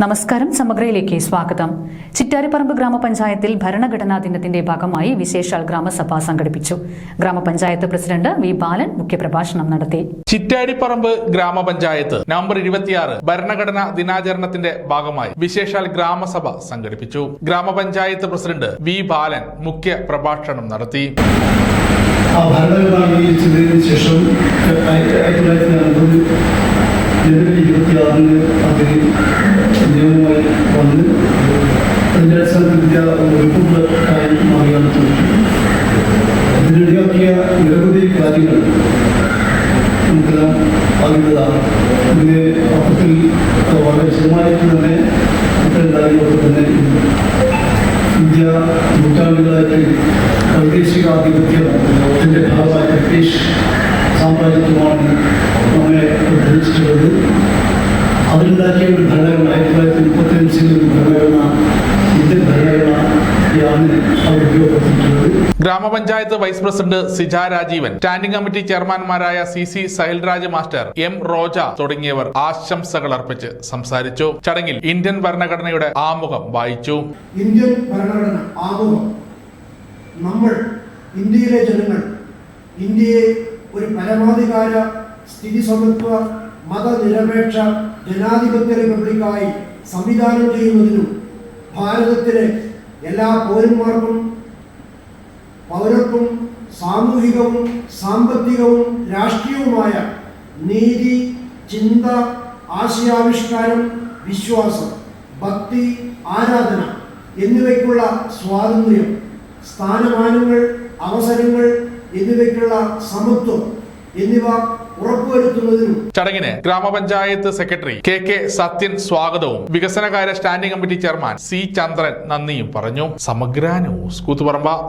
നമസ്കാരം. സമഗ്രയിലേക്ക് സ്വാഗതം. ചിറ്റാരിപ്പറമ്പ് ഗ്രാമപഞ്ചായത്തിൽ ഭരണഘടനാ ദിനത്തിന്റെ ഭാഗമായി വിശേഷാൽ ഗ്രാമസഭ സംഘടിപ്പിച്ചു. ഗ്രാമപഞ്ചായത്ത് പ്രസിഡന്റ് വി ബാലൻ മുഖ്യപ്രഭാഷണം നടത്തി. ചിറ്റാരിപ്പറമ്പ് ഗ്രാമപഞ്ചായത്ത് നവംബർ 26 ഭരണഘടനാ ദിനാചരണത്തിന്റെ ഭാഗമായി വിശേഷാൽ ഗ്രാമസഭ സംഘടിപ്പിച്ചു. ഗ്രാമപഞ്ചായത്ത് പ്രസിഡന്റ് വി ബാലൻ മുഖ്യ പ്രഭാഷണം നടത്തി. ശേഷം ജനുവരി 26 അതിന് നിയമമായി വന്ന് അതിൻ്റെ അടിസ്ഥാനത്തിൽ റിപ്പബ്ലിക്കായി മാറിയാണ് ഇതിനിടയാക്കിയ നിരവധി കാര്യങ്ങൾ നമുക്കെല്ലാം അറിയുന്നതാണ്. ഇതിൻ്റെ അർത്ഥത്തിൽ വളരെ വിശദമായിട്ട് തന്നെ ഇത്തരം കാര്യങ്ങളൊക്കെ തന്നെ ഇന്ത്യ നൂറ്റാണ്ടുകളായിട്ട് വൈദേശികാധിപത്യത്തിൻ്റെ ഭാഗമായ ബ്രിട്ടീഷ് സാമ്രാജ്യത്വമാണ് നമ്മെ ഉദ്ധരിച്ചിട്ടുള്ളത്. അതിലുണ്ടാക്കിയ ഒരു ഭരണഘടന 1935 ഒരു ഭരണഘടന, ഇന്ത്യൻ ഭരണഘടനയാണ് അവർ ഉപയോഗപ്പെടുത്തിയിട്ടുള്ളത്. ഗ്രാമപഞ്ചായത്ത് vice president Sija Rajeevan, standing committee ചെയർമാൻമാരായ CC Sahilraj master, M Roja തുടങ്ങിയവർ ആശംസകൾ അർപ്പിച്ച് സംസാരിച്ചു. ചടങ്ങിൽ ഇന്ത്യൻ ഭരണഘടനയുടെ ആമുഖം വായിച്ചു. ഇന്ത്യൻ ഭരണഘടന ആമുഖം. നമ്മൾ ഇന്ത്യയിലെ ജനങ്ങൾ ഇന്ത്യയെ ഒരു പരമാധികാര സ്ഥിതിസമത്വ മതനിരപേക്ഷ ജനാധിപത്യ റിപ്പബ്ലിക്കായി സംവിധാനം ചെയ്യുന്നതിനും ഭാരതത്തിലെ എല്ലാ പൗരർക്കും സാമൂഹികവും സാമ്പത്തികവും രാഷ്ട്രീയവുമായ നീതി, ചിന്ത, ആശയാവിഷ്കാരം, വിശ്വാസം, ഭക്തി, ആരാധന എന്നിവയ്ക്കുള്ള സ്വാതന്ത്ര്യം, സ്ഥാനമാനങ്ങൾ, അവസരങ്ങൾ എന്നിവയ്ക്കുള്ള സമത്വം എന്നിവ ഉറപ്പുവരുത്തുന്നതിനും. ചടങ്ങിന് ഗ്രാമപഞ്ചായത്ത് സെക്രട്ടറി KK സത്യൻ സ്വാഗതവും വികസനകാര്യ സ്റ്റാൻഡിംഗ് കമ്മിറ്റി ചെയർമാൻ C ചന്ദ്രൻ നന്ദിയും പറഞ്ഞു. സമഗ്ര ന്യൂസ് കൂത്തുപറമ്പ.